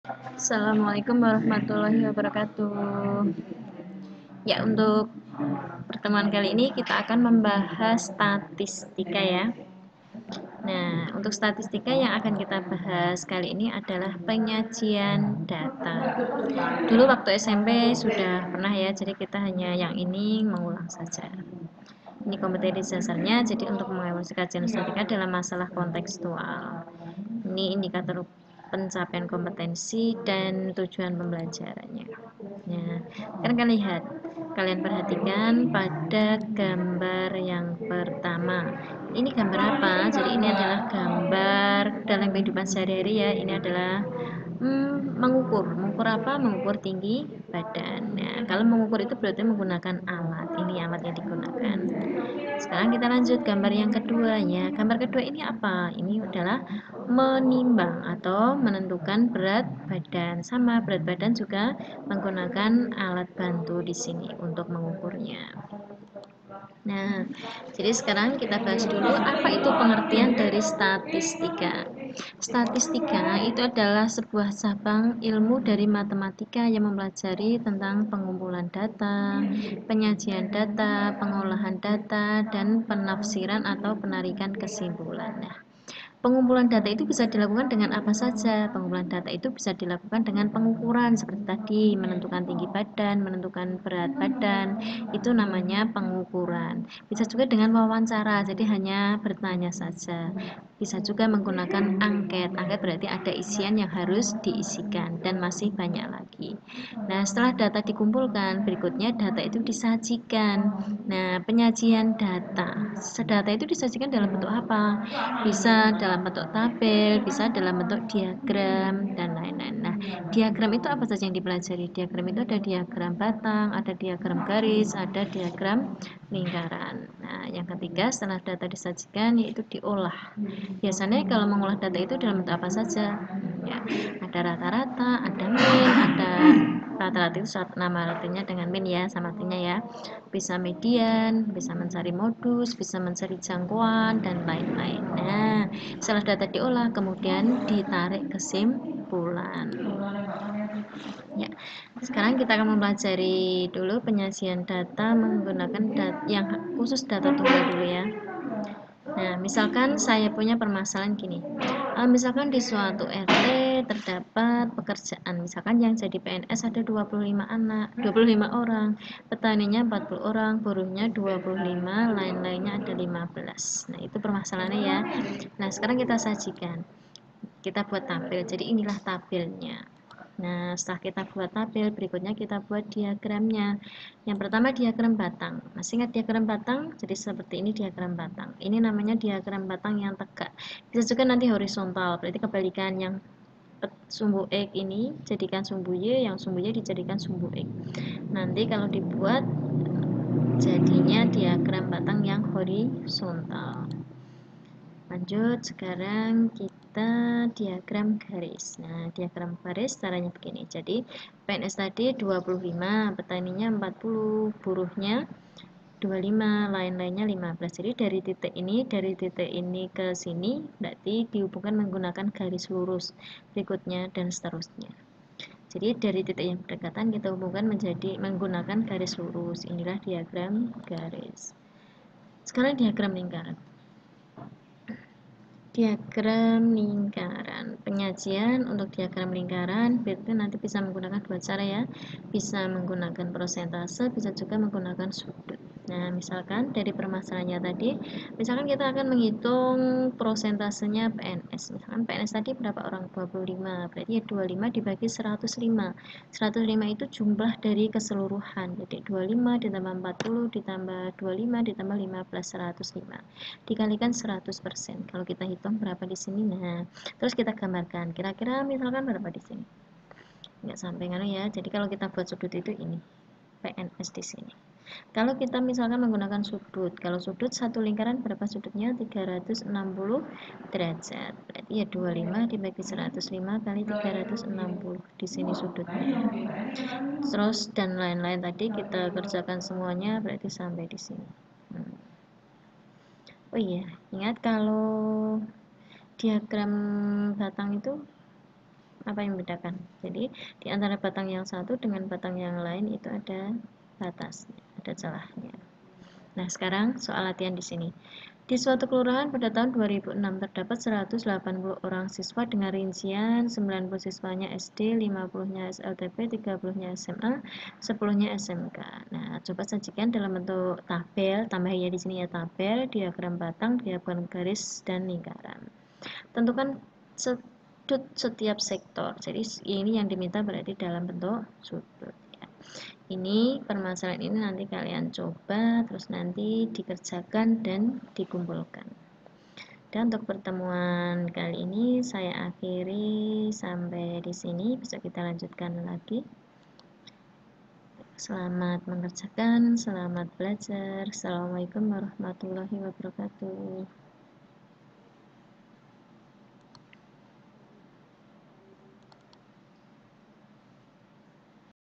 Assalamualaikum warahmatullahi wabarakatuh. Ya, untuk pertemuan kali ini kita akan membahas statistika ya. Nah, untuk statistika yang akan kita bahas kali ini adalah penyajian data. Dulu waktu SMP sudah pernah ya, jadi kita hanya yang ini mengulang saja. Ini kompetensi dasarnya, jadi untuk mengevaluasi kajian statistika dalam masalah kontekstual. Ini indikator pencapaian kompetensi dan tujuan pembelajarannya. Nah, kan kalian lihat, kalian perhatikan pada gambar yang pertama. Ini gambar apa? Jadi ini adalah gambar dalam kehidupan sehari-hari ya. Ini adalah mengukur apa? Mengukur tinggi badan. Nah, kalau mengukur itu berarti menggunakan alat. Ini alat yang digunakan. Sekarang kita lanjut gambar yang kedua ya. Gambar kedua ini apa? Ini adalah menimbang atau menentukan berat badan. Sama berat badan juga menggunakan alat bantu di sini untuk mengukurnya. Nah, jadi sekarang kita bahas dulu apa itu pengertian dari statistika. Statistika itu adalah sebuah cabang ilmu dari matematika yang mempelajari tentang pengumpulan data, penyajian data, pengolahan data, dan penafsiran atau penarikan kesimpulan. Nah, pengumpulan data itu bisa dilakukan dengan apa saja? Pengumpulan data itu bisa dilakukan dengan pengukuran seperti tadi, menentukan tinggi badan, menentukan berat badan, itu namanya pengukuran. Bisa juga dengan wawancara, jadi hanya bertanya saja. Bisa juga menggunakan angket. Angket berarti ada isian yang harus diisikan dan masih banyak lagi. Nah, setelah data dikumpulkan, berikutnya data itu disajikan. Nah, penyajian data. Data itu disajikan dalam bentuk apa? Bisa dalam bentuk tabel, bisa dalam bentuk diagram, dan lain-lain. Nah, diagram itu apa saja yang dipelajari? Diagram itu ada diagram batang, ada diagram garis, ada diagram lingkaran. Nah, yang ketiga setelah data disajikan yaitu diolah. Biasanya kalau mengolah data itu dalam bentuk apa saja? Ya, ada rata-rata, ada min, ada rata-rata itu nama artinya dengan min ya, sama artinya ya. Bisa median, bisa mencari modus, bisa mencari jangkauan, dan lain-lain. Nah, setelah data diolah, kemudian ditarik kesimpulan. Ya, sekarang kita akan mempelajari dulu penyajian data menggunakan yang khusus data tunggal dulu ya. Nah, misalkan saya punya permasalahan gini. Misalkan di suatu RT terdapat pekerjaan, misalkan yang jadi PNS ada 25 anak, 25 orang, petaninya 40 orang, buruhnya 25, lain-lainnya ada 15. Nah, itu permasalahannya ya. Nah, sekarang kita sajikan. Kita buat tabel. Jadi inilah tabelnya. Nah, setelah kita buat tabel, berikutnya kita buat diagramnya. Yang pertama diagram batang. Masih ingat diagram batang? Jadi seperti ini diagram batang. Ini namanya diagram batang yang tegak. Bisa juga nanti horizontal, berarti kebalikan yang sumbu X ini jadikan sumbu Y, yang sumbu Y dijadikan sumbu X. Nanti kalau dibuat jadinya diagram batang yang horizontal. Lanjut, sekarang kita diagram garis. Nah, diagram garis caranya begini. Jadi, PNS tadi 25, petaninya 40, buruhnya 25, lain-lainnya 15. Jadi dari titik ini ke sini berarti dihubungkan menggunakan garis lurus berikutnya dan seterusnya. Jadi dari titik yang berdekatan kita hubungkan menggunakan garis lurus. Inilah diagram garis. Sekarang diagram lingkaran. Diagram lingkaran. Penyajian untuk diagram lingkaran berarti nanti bisa menggunakan dua cara ya. Bisa menggunakan prosentase, bisa juga menggunakan sudut. Nah, misalkan dari permasalahannya tadi, misalkan kita akan menghitung prosentasenya PNS. Misalkan PNS tadi berapa orang? 25. Berarti ya 25 dibagi 105. 105 itu jumlah dari keseluruhan. Jadi 25 ditambah 40 ditambah 25 ditambah 15, 105. Dikalikan 100%. Kalau kita hitung berapa di sini, nah, terus kita gambarkan. Kira-kira misalkan berapa di sini? Nggak sampai kan ya. Jadi kalau kita buat sudut itu ini PNS di sini. Kalau kita misalkan menggunakan sudut, kalau sudut satu lingkaran berapa sudutnya? 360 derajat. Berarti ya 25 dibagi 105 kali 360 di sini sudutnya. Terus dan lain-lain tadi kita kerjakan semuanya berarti sampai di sini. Oh iya, ingat kalau diagram batang itu Apa yang membedakan? Jadi di antara batang yang satu dengan batang yang lain itu ada batasnya, ada celahnya. Nah, sekarang soal latihan di sini. Di suatu kelurahan pada tahun 2006 terdapat 180 orang siswa dengan rincian 90 siswanya SD, 50-nya SLTP, 30-nya SMA, 10-nya SMK. Nah, coba sajikan dalam bentuk tabel, tambah ya di sini ya tabel, diagram batang, diagram garis dan lingkaran. Tentukan sudut setiap sektor. Jadi ini yang diminta berarti dalam bentuk sudut ya. Ini permasalahan ini nanti kalian coba terus nanti dikerjakan dan dikumpulkan. Dan untuk pertemuan kali ini saya akhiri sampai di sini. Besok kita lanjutkan lagi. Selamat mengerjakan, selamat belajar. Assalamualaikum warahmatullahi wabarakatuh.